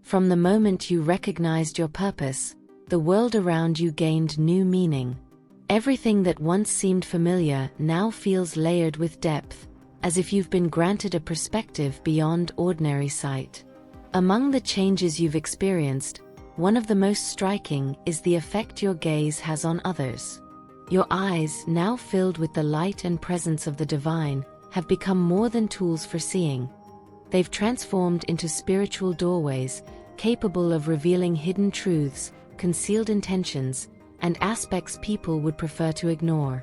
From the moment you recognized your purpose, the world around you gained new meaning. Everything that once seemed familiar now feels layered with depth, as if you've been granted a perspective beyond ordinary sight. Among the changes you've experienced, one of the most striking is the effect your gaze has on others. Your eyes, now filled with the light and presence of the divine, have become more than tools for seeing. They've transformed into spiritual doorways, capable of revealing hidden truths, concealed intentions, and aspects people would prefer to ignore.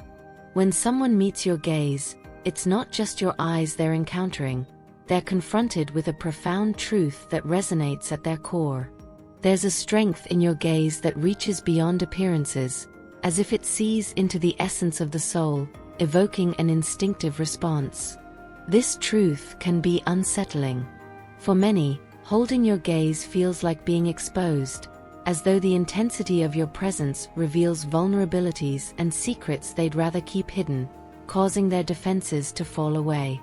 When someone meets your gaze, it's not just your eyes they're encountering, they're confronted with a profound truth that resonates at their core. There's a strength in your gaze that reaches beyond appearances, as if it sees into the essence of the soul, evoking an instinctive response. This truth can be unsettling. For many, holding your gaze feels like being exposed, as though the intensity of your presence reveals vulnerabilities and secrets they'd rather keep hidden, causing their defenses to fall away.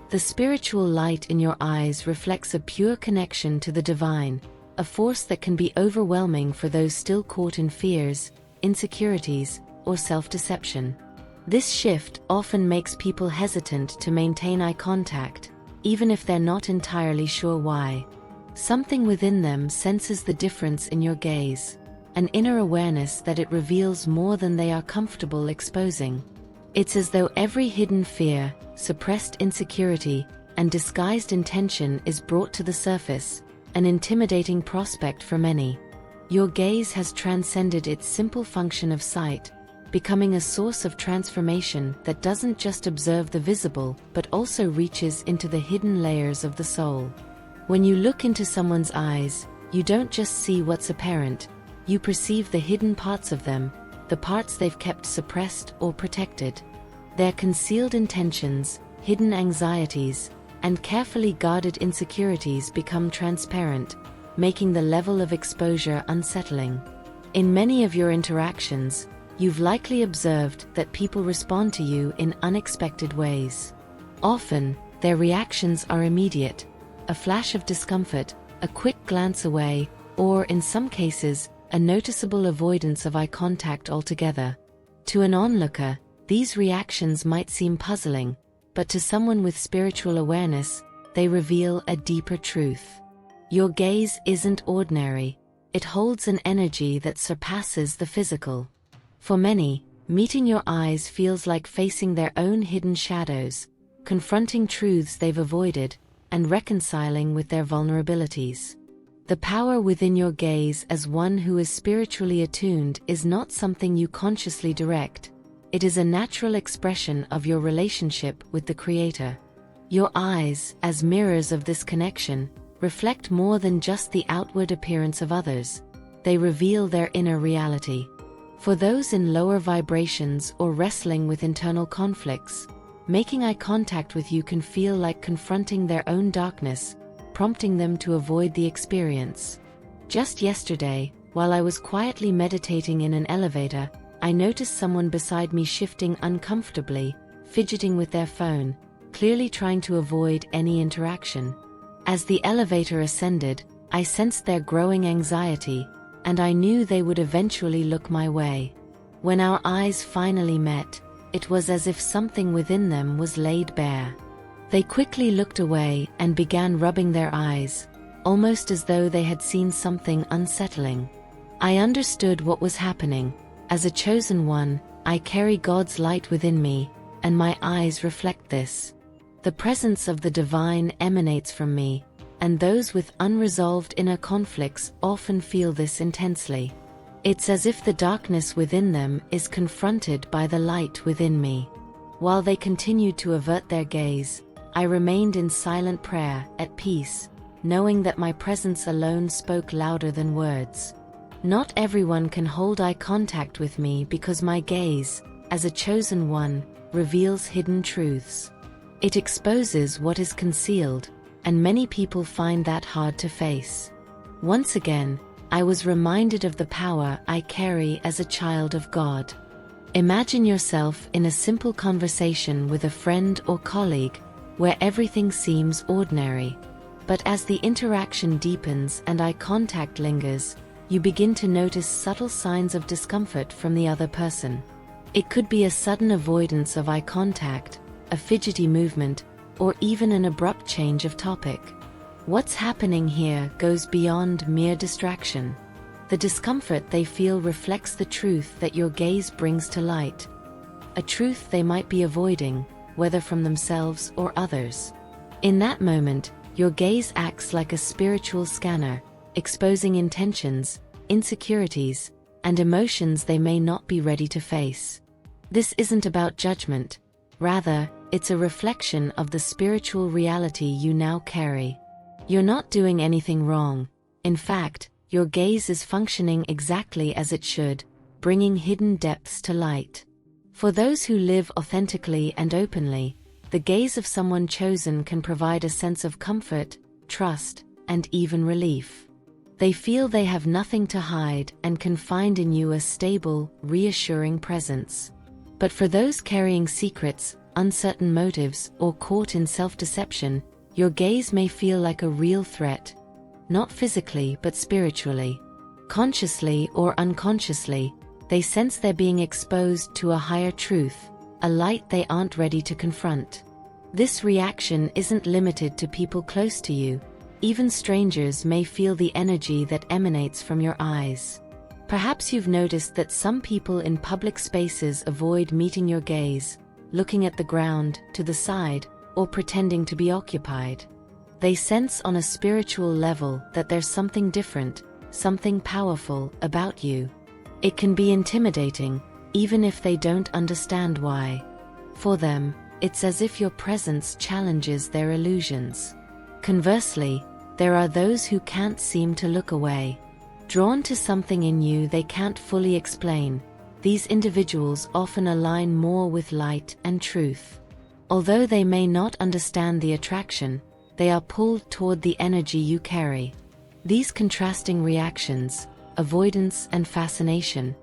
The spiritual light in your eyes reflects a pure connection to the divine, a force that can be overwhelming for those still caught in fears, insecurities, or self-deception. This shift often makes people hesitant to maintain eye contact, even if they're not entirely sure why. Something within them senses the difference in your gaze, an inner awareness that it reveals more than they are comfortable exposing. It's as though every hidden fear, suppressed insecurity, and disguised intention is brought to the surface, an intimidating prospect for many. Your gaze has transcended its simple function of sight, becoming a source of transformation that doesn't just observe the visible but also reaches into the hidden layers of the soul. When you look into someone's eyes, you don't just see what's apparent, you perceive the hidden parts of them, the parts they've kept suppressed or protected. Their concealed intentions, hidden anxieties, and carefully guarded insecurities become transparent, making the level of exposure unsettling. In many of your interactions, you've likely observed that people respond to you in unexpected ways. Often, their reactions are immediate, a flash of discomfort, a quick glance away, or in some cases, a noticeable avoidance of eye contact altogether. To an onlooker, these reactions might seem puzzling, but to someone with spiritual awareness, they reveal a deeper truth. Your gaze isn't ordinary, it holds an energy that surpasses the physical. For many, meeting your eyes feels like facing their own hidden shadows, confronting truths they've avoided, and reconciling with their vulnerabilities. The power within your gaze as one who is spiritually attuned is not something you consciously direct. It is a natural expression of your relationship with the Creator. Your eyes, as mirrors of this connection, reflect more than just the outward appearance of others. They reveal their inner reality. For those in lower vibrations or wrestling with internal conflicts, making eye contact with you can feel like confronting their own darkness, prompting them to avoid the experience. Just yesterday, while I was quietly meditating in an elevator, I noticed someone beside me shifting uncomfortably, fidgeting with their phone, clearly trying to avoid any interaction. As the elevator ascended, I sensed their growing anxiety, and I knew they would eventually look my way. When our eyes finally met, it was as if something within them was laid bare. They quickly looked away and began rubbing their eyes, almost as though they had seen something unsettling. I understood what was happening. As a chosen one, I carry God's light within me, and my eyes reflect this. The presence of the divine emanates from me, and those with unresolved inner conflicts often feel this intensely. It's as if the darkness within them is confronted by the light within me. While they continued to avert their gaze, I remained in silent prayer, at peace, knowing that my presence alone spoke louder than words. Not everyone can hold eye contact with me because my gaze, as a chosen one, reveals hidden truths. It exposes what is concealed, and many people find that hard to face. Once again, I was reminded of the power I carry as a child of God. Imagine yourself in a simple conversation with a friend or colleague, where everything seems ordinary. But as the interaction deepens and eye contact lingers, you begin to notice subtle signs of discomfort from the other person. It could be a sudden avoidance of eye contact, a fidgety movement, or even an abrupt change of topic. What's happening here goes beyond mere distraction. The discomfort they feel reflects the truth that your gaze brings to light. A truth they might be avoiding, whether from themselves or others. In that moment, your gaze acts like a spiritual scanner, exposing intentions, insecurities, and emotions they may not be ready to face. This isn't about judgment. Rather, it's a reflection of the spiritual reality you now carry. You're not doing anything wrong. In fact, your gaze is functioning exactly as it should, bringing hidden depths to light. For those who live authentically and openly, the gaze of someone chosen can provide a sense of comfort, trust, and even relief. They feel they have nothing to hide and can find in you a stable, reassuring presence. But for those carrying secrets, uncertain motives, or caught in self-deception, your gaze may feel like a real threat. Not physically but spiritually. Consciously or unconsciously, they sense they're being exposed to a higher truth, a light they aren't ready to confront. This reaction isn't limited to people close to you. Even strangers may feel the energy that emanates from your eyes. Perhaps you've noticed that some people in public spaces avoid meeting your gaze, looking at the ground, to the side, or pretending to be occupied. They sense on a spiritual level that there's something different, something powerful about you. It can be intimidating, even if they don't understand why. For them, it's as if your presence challenges their illusions. Conversely, there are those who can't seem to look away. Drawn to something in you they can't fully explain, these individuals often align more with light and truth. Although they may not understand the attraction, they are pulled toward the energy you carry. These contrasting reactions, avoidance and fascination,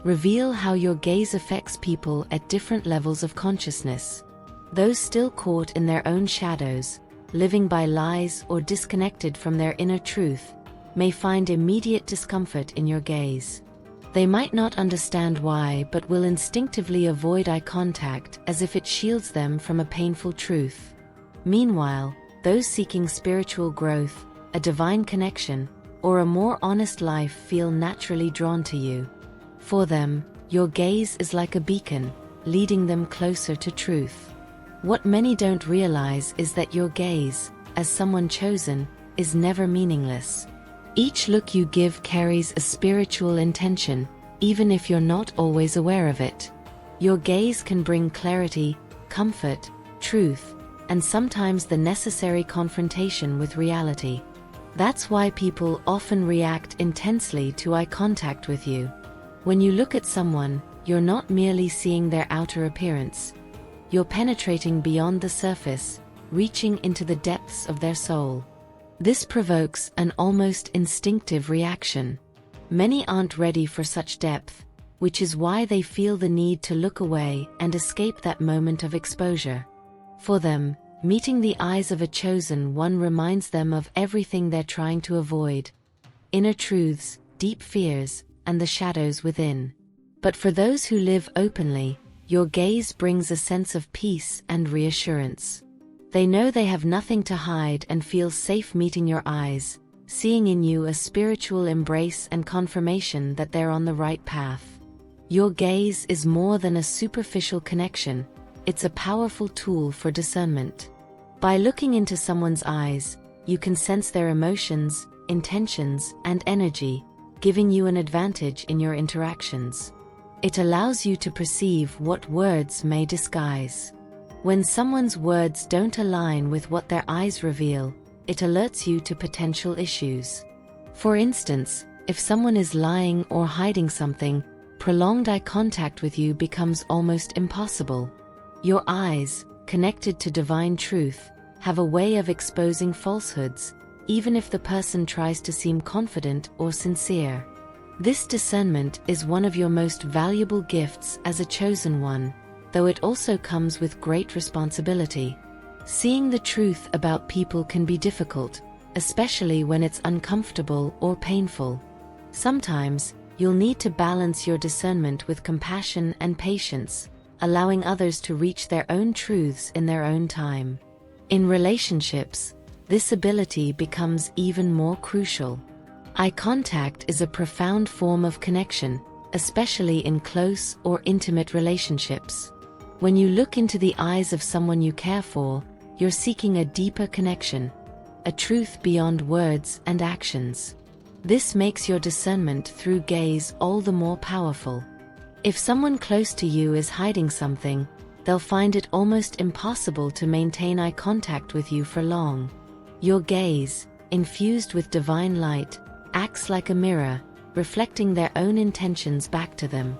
reveal how your gaze affects people at different levels of consciousness. Those still caught in their own shadows, living by lies or disconnected from their inner truth, may find immediate discomfort in your gaze. They might not understand why but will instinctively avoid eye contact as if it shields them from a painful truth. Meanwhile, those seeking spiritual growth, a divine connection, or a more honest life feel naturally drawn to you. For them, your gaze is like a beacon, leading them closer to truth. What many don't realize is that your gaze, as someone chosen, is never meaningless. Each look you give carries a spiritual intention, even if you're not always aware of it. Your gaze can bring clarity, comfort, truth, and sometimes the necessary confrontation with reality. That's why people often react intensely to eye contact with you. When you look at someone, you're not merely seeing their outer appearance. You're penetrating beyond the surface, reaching into the depths of their soul. This provokes an almost instinctive reaction. Many aren't ready for such depth, which is why they feel the need to look away and escape that moment of exposure. For them, meeting the eyes of a chosen one reminds them of everything they're trying to avoid: inner truths, deep fears, and the shadows within. But for those who live openly, your gaze brings a sense of peace and reassurance. They know they have nothing to hide and feel safe meeting your eyes, seeing in you a spiritual embrace and confirmation that they're on the right path. Your gaze is more than a superficial connection, it's a powerful tool for discernment. By looking into someone's eyes, you can sense their emotions, intentions, and energy, giving you an advantage in your interactions. It allows you to perceive what words may disguise. When someone's words don't align with what their eyes reveal, it alerts you to potential issues. For instance, if someone is lying or hiding something, prolonged eye contact with you becomes almost impossible. Your eyes, connected to divine truth, have a way of exposing falsehoods, even if the person tries to seem confident or sincere. This discernment is one of your most valuable gifts as a chosen one, though it also comes with great responsibility. Seeing the truth about people can be difficult, especially when it's uncomfortable or painful. Sometimes, you'll need to balance your discernment with compassion and patience, allowing others to reach their own truths in their own time. In relationships, this ability becomes even more crucial. Eye contact is a profound form of connection, especially in close or intimate relationships. When you look into the eyes of someone you care for, you're seeking a deeper connection, a truth beyond words and actions. This makes your discernment through gaze all the more powerful. If someone close to you is hiding something, they'll find it almost impossible to maintain eye contact with you for long. Your gaze, infused with divine light, acts like a mirror, reflecting their own intentions back to them.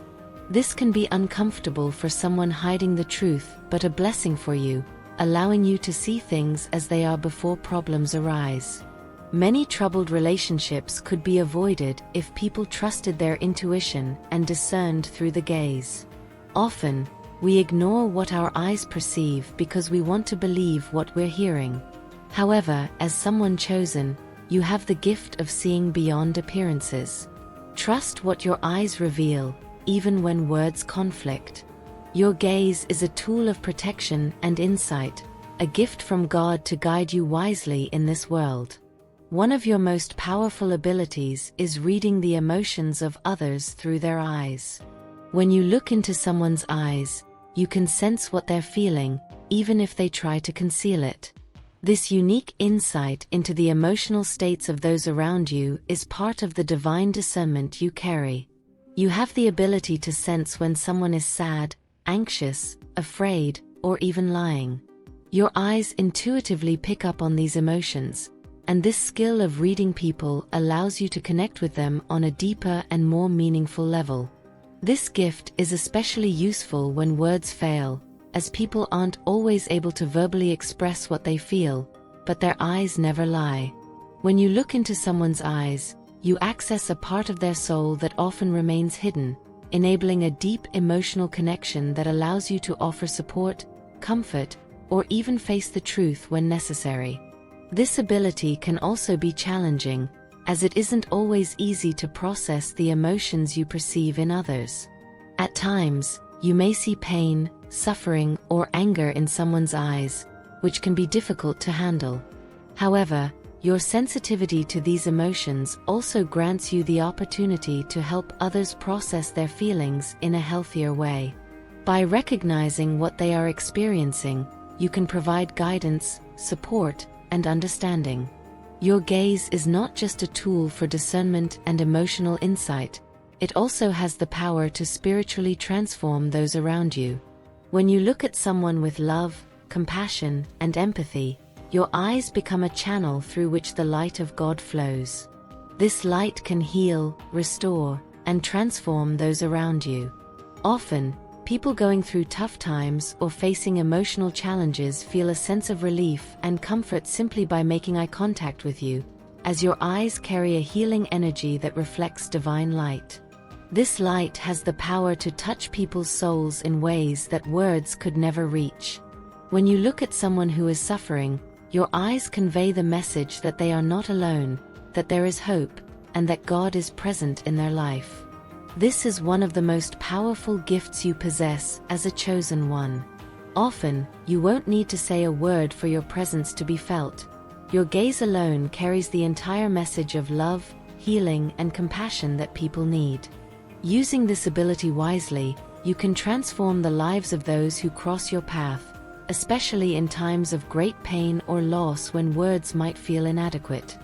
This can be uncomfortable for someone hiding the truth, but a blessing for you, allowing you to see things as they are before problems arise. Many troubled relationships could be avoided if people trusted their intuition and discerned through the gaze. Often, we ignore what our eyes perceive because we want to believe what we're hearing. However, as someone chosen, you have the gift of seeing beyond appearances. Trust what your eyes reveal, even when words conflict. Your gaze is a tool of protection and insight, a gift from God to guide you wisely in this world. One of your most powerful abilities is reading the emotions of others through their eyes. When you look into someone's eyes, you can sense what they're feeling, even if they try to conceal it. This unique insight into the emotional states of those around you is part of the divine discernment you carry. You have the ability to sense when someone is sad, anxious, afraid, or even lying. Your eyes intuitively pick up on these emotions, and this skill of reading people allows you to connect with them on a deeper and more meaningful level. This gift is especially useful when words fail, as people aren't always able to verbally express what they feel, but their eyes never lie. When you look into someone's eyes, you access a part of their soul that often remains hidden, enabling a deep emotional connection that allows you to offer support, comfort, or even face the truth when necessary. This ability can also be challenging, as it isn't always easy to process the emotions you perceive in others. At times, you may see pain, suffering, or anger in someone's eyes, which can be difficult to handle. However, your sensitivity to these emotions also grants you the opportunity to help others process their feelings in a healthier way. By recognizing what they are experiencing, you can provide guidance, support, and understanding. Your gaze is not just a tool for discernment and emotional insight, it also has the power to spiritually transform those around you. When you look at someone with love, compassion, and empathy, your eyes become a channel through which the light of God flows. This light can heal, restore, and transform those around you. Often, people going through tough times or facing emotional challenges feel a sense of relief and comfort simply by making eye contact with you, as your eyes carry a healing energy that reflects divine light. This light has the power to touch people's souls in ways that words could never reach. When you look at someone who is suffering, your eyes convey the message that they are not alone, that there is hope, and that God is present in their life. This is one of the most powerful gifts you possess as a chosen one. Often, you won't need to say a word for your presence to be felt. Your gaze alone carries the entire message of love, healing, and compassion that people need. Using this ability wisely, you can transform the lives of those who cross your path, especially in times of great pain or loss when words might feel inadequate.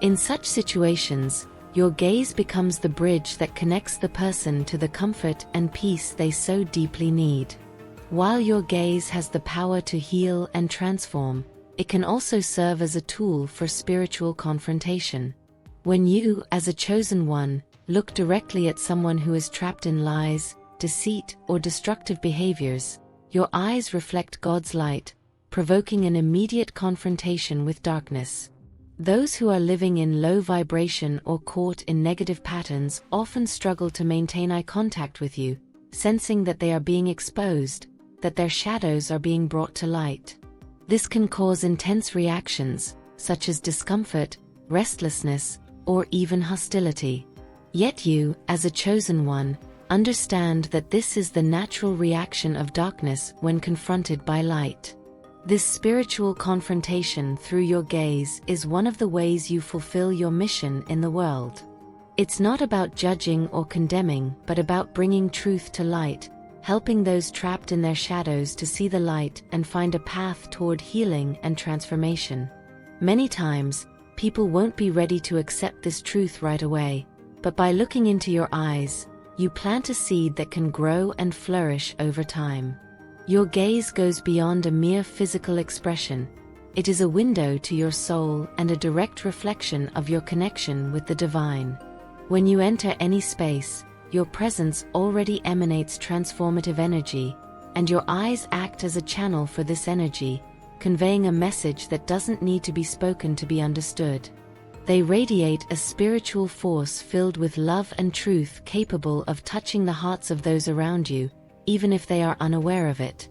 In such situations, your gaze becomes the bridge that connects the person to the comfort and peace they so deeply need. While your gaze has the power to heal and transform, it can also serve as a tool for spiritual confrontation. When you, as a chosen one, look directly at someone who is trapped in lies, deceit, or destructive behaviors, your eyes reflect God's light, provoking an immediate confrontation with darkness. Those who are living in low vibration or caught in negative patterns often struggle to maintain eye contact with you, sensing that they are being exposed, that their shadows are being brought to light. This can cause intense reactions, such as discomfort, restlessness, or even hostility. Yet you, as a chosen one, understand that this is the natural reaction of darkness when confronted by light. This spiritual confrontation through your gaze is one of the ways you fulfill your mission in the world. It's not about judging or condemning, but about bringing truth to light, helping those trapped in their shadows to see the light and find a path toward healing and transformation. Many times, people won't be ready to accept this truth right away, but by looking into your eyes, you plant a seed that can grow and flourish over time. Your gaze goes beyond a mere physical expression. It is a window to your soul and a direct reflection of your connection with the divine. When you enter any space, your presence already emanates transformative energy, and your eyes act as a channel for this energy, conveying a message that doesn't need to be spoken to be understood. They radiate a spiritual force filled with love and truth, capable of touching the hearts of those around you, even if they are unaware of it.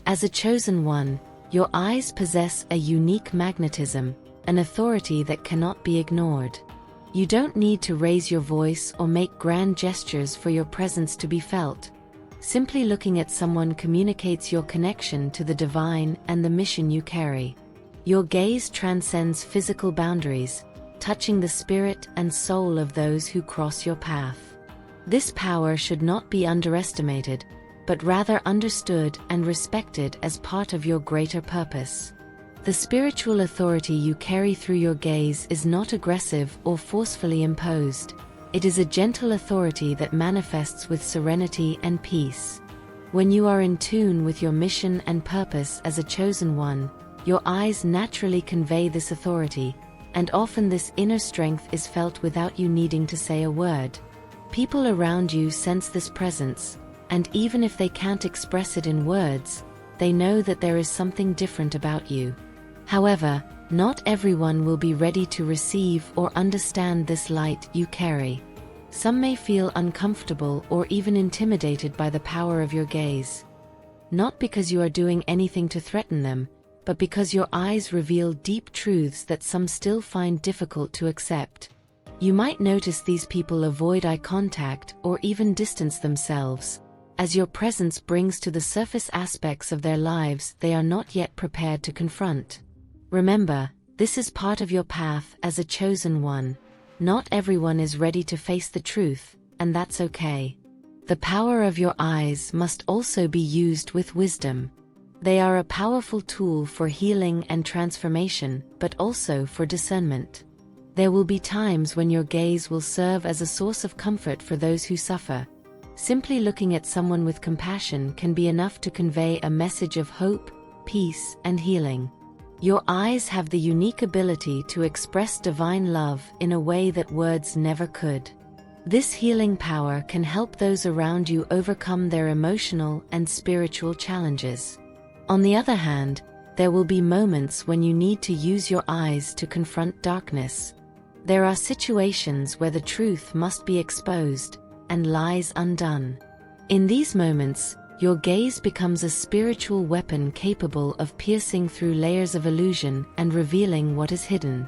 As a chosen one, your eyes possess a unique magnetism, an authority that cannot be ignored. You don't need to raise your voice or make grand gestures for your presence to be felt. Simply looking at someone communicates your connection to the divine and the mission you carry. Your gaze transcends physical boundaries, touching the spirit and soul of those who cross your path. This power should not be underestimated, but rather understood and respected as part of your greater purpose. The spiritual authority you carry through your gaze is not aggressive or forcefully imposed. It is a gentle authority that manifests with serenity and peace. When you are in tune with your mission and purpose as a chosen one, your eyes naturally convey this authority, and often this inner strength is felt without you needing to say a word. People around you sense this presence, and even if they can't express it in words, they know that there is something different about you. However, not everyone will be ready to receive or understand this light you carry. Some may feel uncomfortable or even intimidated by the power of your gaze. Not because you are doing anything to threaten them, but because your eyes reveal deep truths that some still find difficult to accept. You might notice these people avoid eye contact or even distance themselves, as your presence brings to the surface aspects of their lives they are not yet prepared to confront. Remember, this is part of your path as a chosen one. Not everyone is ready to face the truth, and that's okay. The power of your eyes must also be used with wisdom. They are a powerful tool for healing and transformation, but also for discernment. There will be times when your gaze will serve as a source of comfort for those who suffer. Simply looking at someone with compassion can be enough to convey a message of hope, peace, and healing. Your eyes have the unique ability to express divine love in a way that words never could. This healing power can help those around you overcome their emotional and spiritual challenges. On the other hand, there will be moments when you need to use your eyes to confront darkness. There are situations where the truth must be exposed and lies undone. In these moments, your gaze becomes a spiritual weapon capable of piercing through layers of illusion and revealing what is hidden.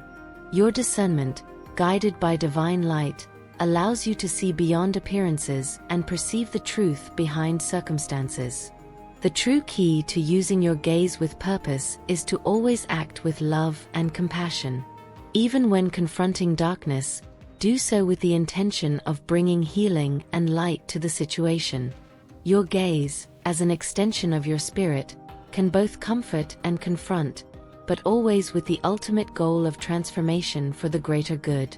Your discernment, guided by divine light, allows you to see beyond appearances and perceive the truth behind circumstances. The true key to using your gaze with purpose is to always act with love and compassion. Even when confronting darkness, do so with the intention of bringing healing and light to the situation. Your gaze, as an extension of your spirit, can both comfort and confront, but always with the ultimate goal of transformation for the greater good.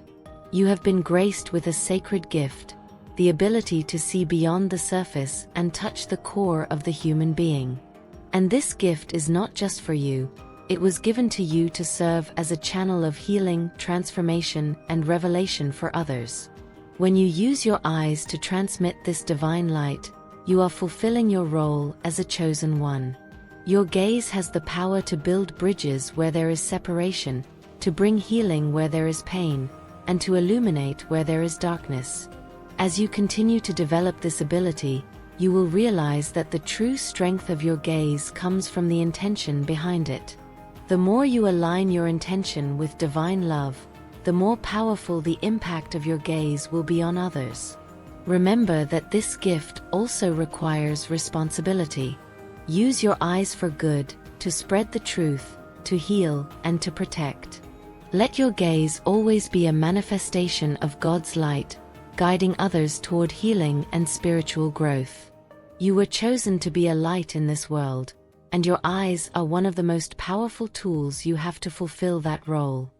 You have been graced with a sacred gift, the ability to see beyond the surface and touch the core of the human being. And this gift is not just for you, it was given to you to serve as a channel of healing, transformation, and revelation for others. When you use your eyes to transmit this divine light, you are fulfilling your role as a chosen one. Your gaze has the power to build bridges where there is separation, to bring healing where there is pain, and to illuminate where there is darkness. As you continue to develop this ability, you will realize that the true strength of your gaze comes from the intention behind it. The more you align your intention with divine love, the more powerful the impact of your gaze will be on others. Remember that this gift also requires responsibility. Use your eyes for good, to spread the truth, to heal, and to protect. Let your gaze always be a manifestation of God's light, guiding others toward healing and spiritual growth. You were chosen to be a light in this world, and your eyes are one of the most powerful tools you have to fulfill that role.